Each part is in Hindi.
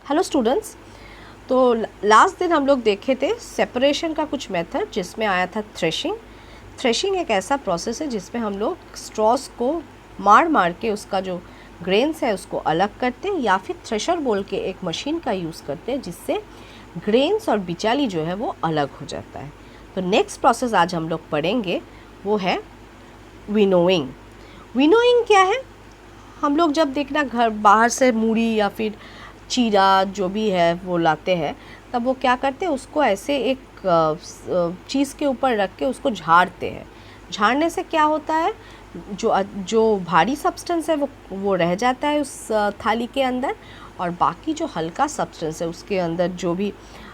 Hello students. तो लास्ट दिन हम लोग देखे थे सेपरेशन का कुछ मेथड, जिसमें आया था थ्रेशिंग। थ्रेशिंग एक ऐसा प्रोसेस है जिसमें हम लोग स्ट्रॉस को मार मार के उसका जो ग्रेन्स है उसको अलग करते हैं, या फिर थ्रेशर बोल के एक मशीन का यूज़ करते हैं जिससे ग्रेन्स और बिचाली जो है वो अलग हो जाता है। तो नेक्स्ट प्रोसेस आज हम लोग पढ़ेंगे वो है विनोइंग। विनोइंग क्या है? हम लोग जब देखना घर बाहर से मूढ़ी या फिर चीरा जो भी है वो लाते हैं, तब वो क्या करते हैं, उसको ऐसे एक चीज़ के ऊपर रख के उसको झाड़ते हैं। झाड़ने से क्या होता है, जो भारी सब्सटेंस है वो रह जाता है उस थाली के अंदर, और बाकी जो हल्का सब्सटेंस है उसके अंदर जो भी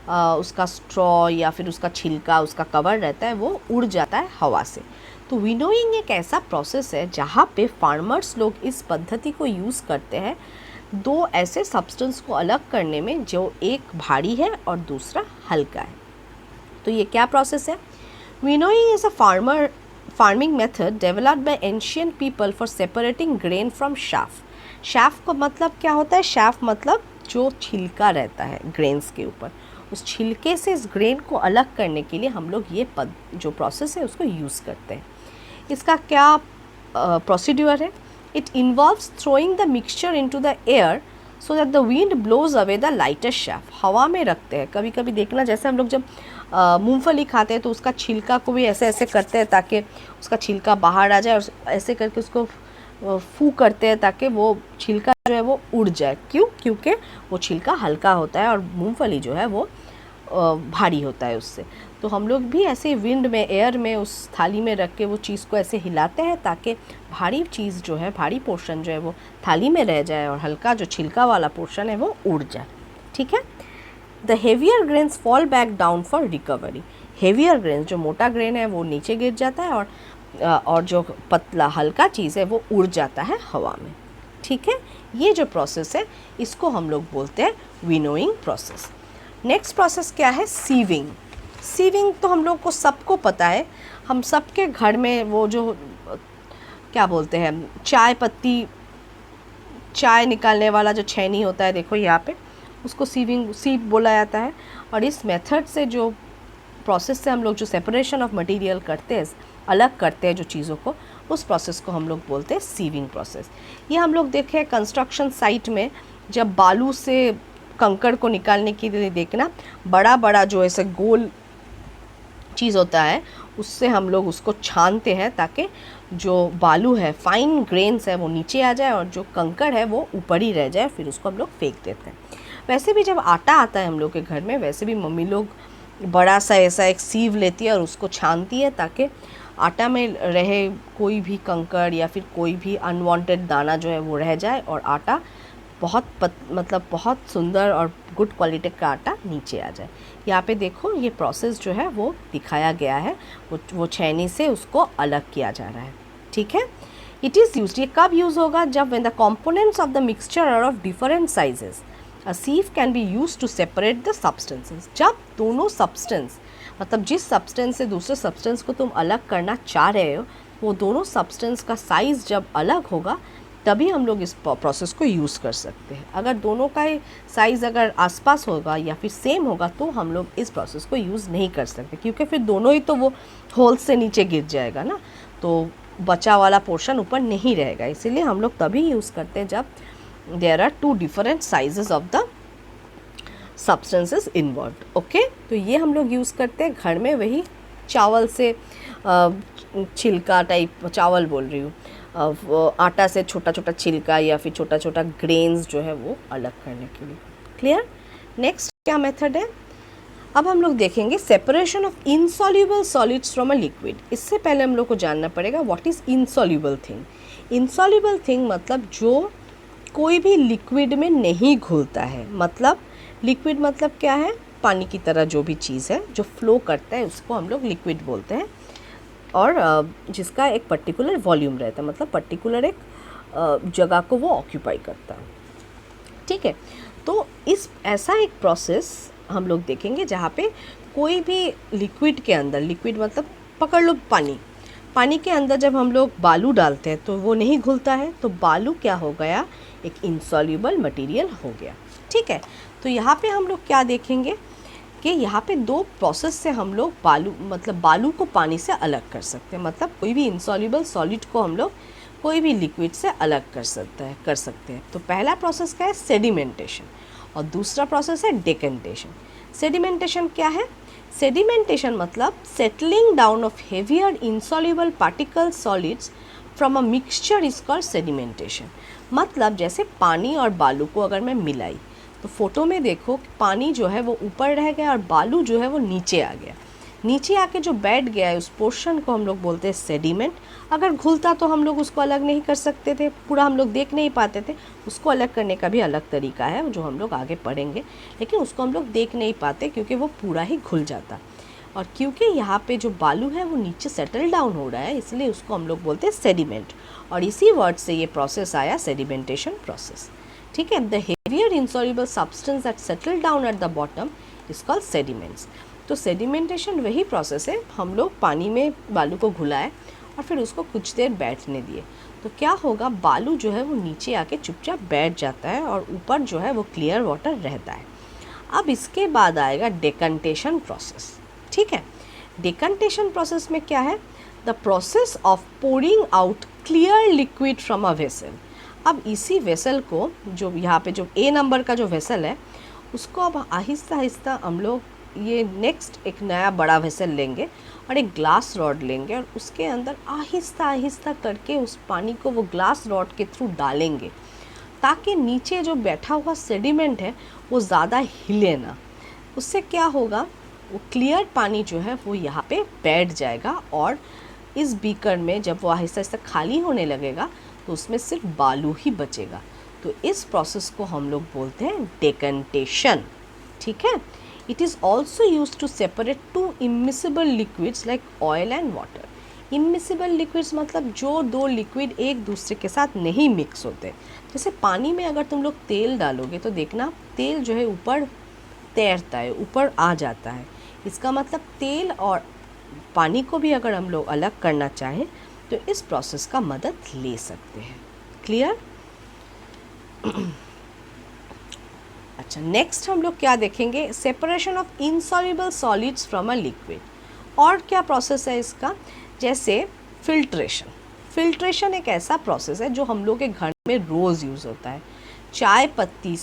उसका स्ट्रॉ या फिर उसका छिलका, उसका कवर रहता है, वो उड़ जाता है हवा से। तो विनोइंग एक ऐसा प्रोसेस है जहाँ पे फार्मर्स लोग इस पद्धति को यूज़ करते हैं दो ऐसे सब्सटेंस को अलग करने में, जो एक भारी है और दूसरा हल्का है। तो ये क्या प्रोसेस है? Winnowing is a farming method developed by ancient people for separating grain from shaft. Shaft का मतलब क्या होता है? शाफ मतलब जो छिलका रहता है ग्रेन्स के ऊपर, उस छिलके से इस ग्रेन को अलग करने के लिए हम लोग ये जो प्रोसेस है उसको यूज़ करते हैं। इसका क्या प्रोसीड्यूर है? It involves throwing the mixture into the air so that the wind blows away the lighter chaff. हवा में रखते हैं। कभी कभी देखना, जैसे हम लोग जब मूंगफली खाते हैं तो उसका छिलका को भी ऐसे ऐसे करते हैं ताकि उसका छिलका बाहर आ जाए, और ऐसे करके उसको फू करते हैं ताकि वो छिलका जो है वो उड़ जाए। क्यों? क्योंकि वो छिलका हल्का होता है और मूंगफली जो है वो भारी होता है उससे। तो हम लोग भी ऐसे विंड में, एयर में उस थाली में रख के वो चीज़ को ऐसे हिलाते हैं ताकि भारी चीज़ जो है, भारी पोर्शन जो है वो थाली में रह जाए और हल्का जो छिलका वाला पोर्शन है वो उड़ जाए। ठीक है। The heavier grains fall back down for recovery. Heavier grains, जो मोटा ग्रेन है वो नीचे गिर जाता है, और जो पतला हल्का चीज़ है वो उड़ जाता है हवा में। ठीक है। ये जो प्रोसेस है इसको हम लोग बोलते हैं विनोइंग प्रोसेस। नेक्स्ट प्रोसेस क्या है? सीविंग। सीविंग तो हम लोग को सबको पता है, हम सबके घर में वो जो क्या बोलते हैं, चाय पत्ती, चाय निकालने वाला जो छेनी होता है, देखो यहाँ पे, उसको सीव बोला जाता है। और इस मेथड से, जो प्रोसेस से हम लोग जो सेपरेशन ऑफ मटेरियल करते हैं, अलग करते हैं जो चीज़ों को, उस प्रोसेस को हम लोग बोलते हैं सीविंग प्रोसेस। ये हम लोग देखे कंस्ट्रक्शन साइट में, जब बालू से कंकड़ को निकालने के लिए देखना, बड़ा बड़ा जो ऐसे गोल चीज़ होता है उससे हम लोग उसको छानते हैं ताकि जो बालू है, फाइन ग्रेन्स है, वो नीचे आ जाए और जो कंकड़ है वो ऊपर ही रह जाए, फिर उसको हम लोग फेंक देते हैं। वैसे भी जब आटा आता है हम लोग के घर में, वैसे भी मम्मी लोग बड़ा सा ऐसा एक सीव लेती है और उसको छानती है ताकि आटा में रहे कोई भी कंकड़ या फिर कोई भी अनवांटेड दाना जो है वो रह जाए, और आटा मतलब बहुत सुंदर और गुड क्वालिटी का आटा नीचे आ जाए। यहाँ पे देखो ये प्रोसेस जो है वो दिखाया गया है, वो छेनी से उसको अलग किया जा रहा है। ठीक है। इट इज़ यूज, ये कब यूज़ होगा? जब when the components of the mixture are of different sizes, a sieve can be use to separate the substances. जब दोनों सब्सटेंस, मतलब जिस सब्सटेंस से दूसरे सब्सटेंस को तुम अलग करना चाह रहे हो, वो दोनों सब्सटेंस का साइज़ जब अलग होगा तभी हम लोग इस प्रोसेस को यूज़ कर सकते हैं। अगर दोनों का साइज़ अगर आसपास होगा या फिर सेम होगा तो हम लोग इस प्रोसेस को यूज़ नहीं कर सकते, क्योंकि फिर दोनों ही तो वो होल से नीचे गिर जाएगा ना, तो बचा वाला पोर्शन ऊपर नहीं रहेगा। इसीलिए हम लोग तभी यूज़ करते हैं जब there are two different sizes of the substances involve. Okay. तो ये हम लोग यूज़ करते हैं घर में, वही चावल से छिलका टाइप, चावल बोल रही हूँ, आटा से छोटा छोटा छिलका या फिर छोटा छोटा ग्रेन्स जो है वो अलग करने के लिए। क्लियर? नेक्स्ट क्या मेथड है? अब हम लोग देखेंगे separation of insoluble solids from a liquid. इससे पहले हम लोग को जानना पड़ेगा what is insoluble thing. Insoluble thing मतलब जो कोई भी लिक्विड में नहीं घुलता है। मतलब लिक्विड मतलब क्या है? पानी की तरह जो भी चीज़ है जो फ्लो करता है उसको हम लोग लिक्विड बोलते हैं, और जिसका एक पर्टिकुलर वॉल्यूम रहता है, मतलब पर्टिकुलर एक जगह को वो ऑक्यूपाई करता है। ठीक है। तो इस ऐसा एक प्रोसेस हम लोग देखेंगे जहाँ पे कोई भी लिक्विड के अंदर, लिक्विड मतलब पकड़ लो पानी के अंदर जब हम लोग बालू डालते हैं तो वो नहीं घुलता है, तो बालू क्या हो गया? एक इनसॉल्युबल मटेरियल हो गया। ठीक है। तो यहाँ पे हम लोग क्या देखेंगे कि यहाँ पे दो प्रोसेस से हम लोग बालू को पानी से अलग कर सकते हैं। मतलब कोई भी इनसॉल्युबल सॉलिड को हम लोग कोई भी लिक्विड से अलग कर सकते हैं। तो पहला प्रोसेस क्या है, सेडिमेंटेशन, और दूसरा प्रोसेस है डेकेंटेशन। सेडिमेंटेशन क्या है, सेडिमेंटेशन मतलब settling down of heavier insoluble particle solids from a mixture is called sedimentation. मतलब जैसे पानी और बालू को अगर मैं मिलाई तो फोटो में देखो कि पानी जो है वो ऊपर रह गया और बालू जो है वो नीचे आ गया। नीचे आके जो बैठ गया है उस पोर्शन को हम लोग बोलते हैं सेडिमेंट। अगर घुलता तो हम लोग उसको अलग नहीं कर सकते थे, पूरा हम लोग देख नहीं पाते थे। उसको अलग करने का भी अलग तरीका है जो हम लोग आगे पढ़ेंगे, लेकिन उसको हम लोग देख नहीं पाते क्योंकि वो पूरा ही घुल जाता। और क्योंकि यहाँ पे जो बालू है वो नीचे सेटल डाउन हो रहा है, इसलिए उसको हम लोग बोलते हैं सेडिमेंट, और इसी वर्ड से ये प्रोसेस आया, सेडिमेंटेशन प्रोसेस। ठीक है। The heavier insoluble substance that settle down at the bottom is called sediments. तो सेडिमेंटेशन वही प्रोसेस है, हम लोग पानी में बालू को घुलाए और फिर उसको कुछ देर बैठने दिए तो क्या होगा, बालू जो है वो नीचे आके चुपचाप बैठ जाता है और ऊपर जो है वो क्लियर वाटर रहता है। अब इसके बाद आएगा डेकंटेशन प्रोसेस। ठीक है। डेकंटेशन प्रोसेस में क्या है, the process of pouring out clear liquid from a vessel. अब इसी वेसल को, जो यहाँ पे जो ए नंबर का जो वेसल है, उसको अब आहिस्ता आहिस्ता हम लोग ये नेक्स्ट एक नया बड़ा वेसल लेंगे और एक ग्लास रॉड लेंगे और उसके अंदर आहिस्ता आहिस्ता करके उस पानी को वो ग्लास रॉड के थ्रू डालेंगे, ताकि नीचे जो बैठा हुआ सेडिमेंट है वो ज़्यादा हिले ना। उससे क्या होगा, वो क्लियर पानी जो है वो यहाँ पे बैठ जाएगा और इस बीकर में जब वो आहिस्ता आहिस्ता खाली होने लगेगा तो उसमें सिर्फ बालू ही बचेगा। तो इस प्रोसेस को हम लोग बोलते हैं डेकंटेशन। ठीक है। It is also use to separate two immiscible liquids like oil and water. Immiscible liquids मतलब जो दो लिक्विड एक दूसरे के साथ नहीं मिक्स होते। जैसे पानी में अगर तुम लोग तेल डालोगे तो देखना तेल जो है ऊपर तैरता है, ऊपर आ जाता है। इसका मतलब तेल और पानी को भी अगर हम लोग अलग करना चाहें तो इस प्रोसेस का मदद ले सकते हैं। क्लियर? अच्छा, नेक्स्ट हम लोग क्या देखेंगे, separation of insoluble solids from a liquid. और क्या प्रोसेस है इसका, जैसे फिल्ट्रेशन। फिल्ट्रेशन एक ऐसा प्रोसेस है जो हम लोग के घर में रोज़ यूज़ होता है, चाय पत्ती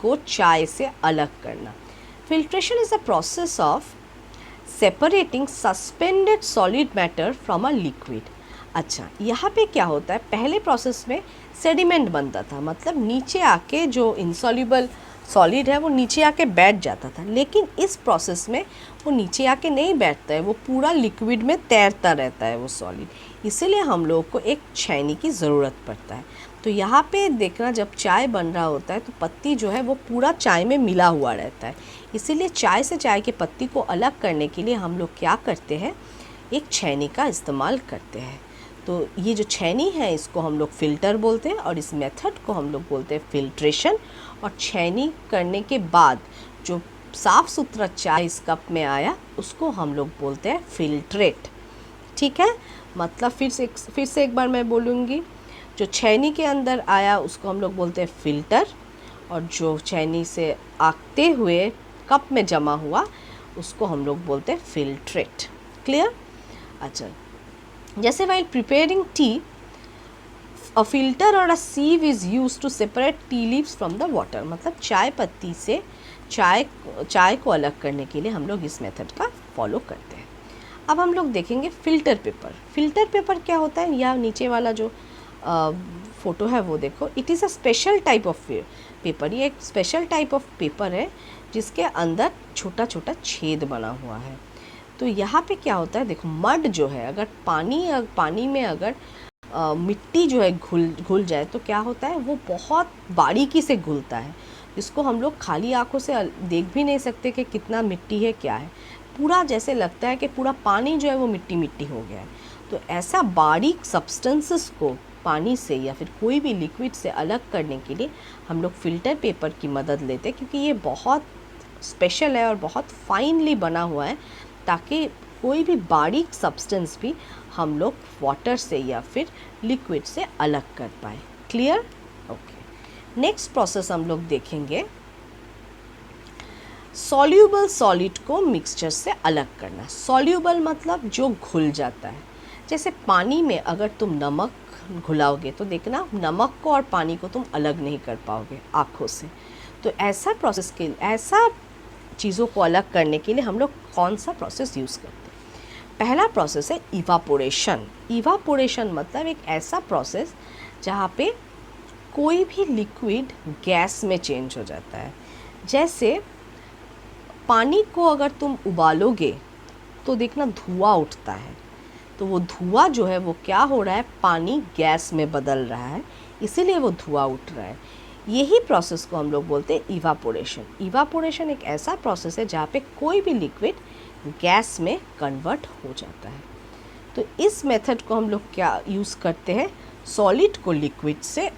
को चाय से अलग करना। Filtration is a process of separating suspended solid matter from a liquid. अच्छा, यहाँ पे क्या होता है, पहले प्रोसेस में सेडिमेंट बनता था, मतलब नीचे आके जो इनसॉल्युबल सॉलिड है वो नीचे आके बैठ जाता था, लेकिन इस प्रोसेस में वो नीचे आके नहीं बैठता है, वो पूरा लिक्विड में तैरता रहता है वो सॉलिड। इसीलिए हम लोग को एक छेनी की ज़रूरत पड़ता है। तो यहाँ पे देखना, जब चाय बन रहा होता है तो पत्ती जो है वो पूरा चाय में मिला हुआ रहता है। इसीलिए चाय से चाय की पत्ती को अलग करने के लिए हम लोग क्या करते हैं, एक छेनी का इस्तेमाल करते हैं। तो ये जो छेनी है इसको हम लोग फ़िल्टर बोलते हैं और इस मेथड को हम लोग बोलते हैं फिल्ट्रेशन। और छेनी करने के बाद जो साफ़ सुथरा चाय इस कप में आया उसको हम लोग बोलते हैं फिल्ट्रेट। ठीक है। मतलब फिर से एक बार मैं बोलूँगी, जो छेनी के अंदर आया उसको हम लोग बोलते हैं फ़िल्टर, और जो छेनी से आते हुए कप में जमा हुआ उसको हम लोग बोलते हैं फिल्ट्रेट। क्लियर? अच्छा, जैसे while preparing tea, a filter or a sieve is used to separate tea leaves from the water। मतलब चाय पत्ती से चाय को अलग करने के लिए हम लोग इस मेथड का फॉलो करते हैं। अब हम लोग देखेंगे फ़िल्टर पेपर। फ़िल्टर पेपर क्या होता है, या नीचे वाला जो फ़ोटो है वो देखो, it is a special type of paper. ये एक स्पेशल टाइप ऑफ पेपर है जिसके अंदर छोटा छोटा छेद बना हुआ है। तो यहाँ पे क्या होता है, देखो मड जो है, अगर पानी में अगर मिट्टी जो है घुल जाए तो क्या होता है, वो बहुत बारीकी से घुलता है, जिसको हम लोग खाली आंखों से देख भी नहीं सकते कि कितना मिट्टी है क्या है। पूरा जैसे लगता है कि पूरा पानी जो है वो मिट्टी मिट्टी हो गया है। तो ऐसा बारीक सब्सटेंसेस को पानी से या फिर कोई भी लिक्विड से अलग करने के लिए हम लोग फ़िल्टर पेपर की मदद लेते हैं, क्योंकि ये बहुत स्पेशल है और बहुत फाइनली बना हुआ है, ताकि कोई भी बारीक सब्सटेंस भी हम लोग वाटर से या फिर लिक्विड से अलग कर पाए। क्लियर? ओके। नेक्स्ट प्रोसेस हम लोग देखेंगे सॉल्यूबल सॉलिड को मिक्सचर से अलग करना। सॉल्यूबल मतलब जो घुल जाता है। जैसे पानी में अगर तुम नमक घुलाओगे तो देखना नमक को और पानी को तुम अलग नहीं कर पाओगे आँखों से। तो ऐसा प्रोसेस के ऐसा चीज़ों को अलग करने के लिए हम लोग कौन सा प्रोसेस यूज़ करते हैं? पहला प्रोसेस है इवापोरेशन। इवापोरेशन मतलब एक ऐसा प्रोसेस जहाँ पे कोई भी लिक्विड गैस में चेंज हो जाता है। जैसे पानी को अगर तुम उबालोगे तो देखना धुआं उठता है, तो वो धुआं जो है वो क्या हो रहा है, पानी गैस में बदल रहा है, इसीलिए वो धुआं उठ रहा है। यही प्रोसेस को हम लोग बोलते हैं इवापोरेशन। इवापोरेशन एक ऐसा प्रोसेस है जहाँ पे कोई भी लिक्विड गैस में कन्वर्ट हो जाता है। तो इस मेथड को हम लोग क्या यूज़ करते हैं, सॉलिड को लिक्विड से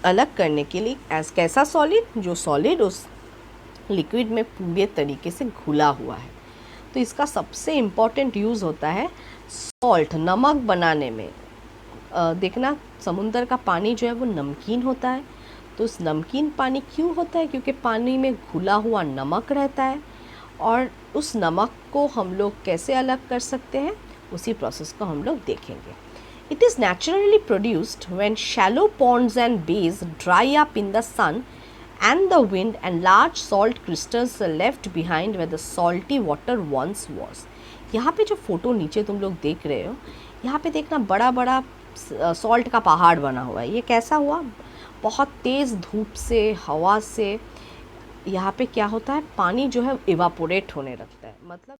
अलग करने के लिए। कैसा सॉलिड, जो सॉलिड उस लिक्विड में पूरे तरीके से घुला हुआ है। तो इसका सबसे इम्पॉर्टेंट यूज़ होता है सॉल्ट, नमक बनाने में। देखना समुंदर का पानी जो है वो नमकीन होता है। तो उस नमकीन पानी क्यों होता है, क्योंकि पानी में घुला हुआ नमक रहता है। और उस नमक को हम लोग कैसे अलग कर सकते हैं, उसी प्रोसेस को हम लोग देखेंगे। It is naturally produced when shallow ponds and bays dry up in the sun and the wind, and large salt crystals are left behind where the salty water once was. यहाँ पे जो फ़ोटो नीचे तुम लोग देख रहे हो, यहाँ पे देखना बड़ा बड़ा सॉल्ट का पहाड़ बना हुआ है। ये कैसा हुआ, बहुत तेज़ धूप से, हवा से यहाँ पे क्या होता है, पानी जो है इवापोरेट होने लगता है। मतलब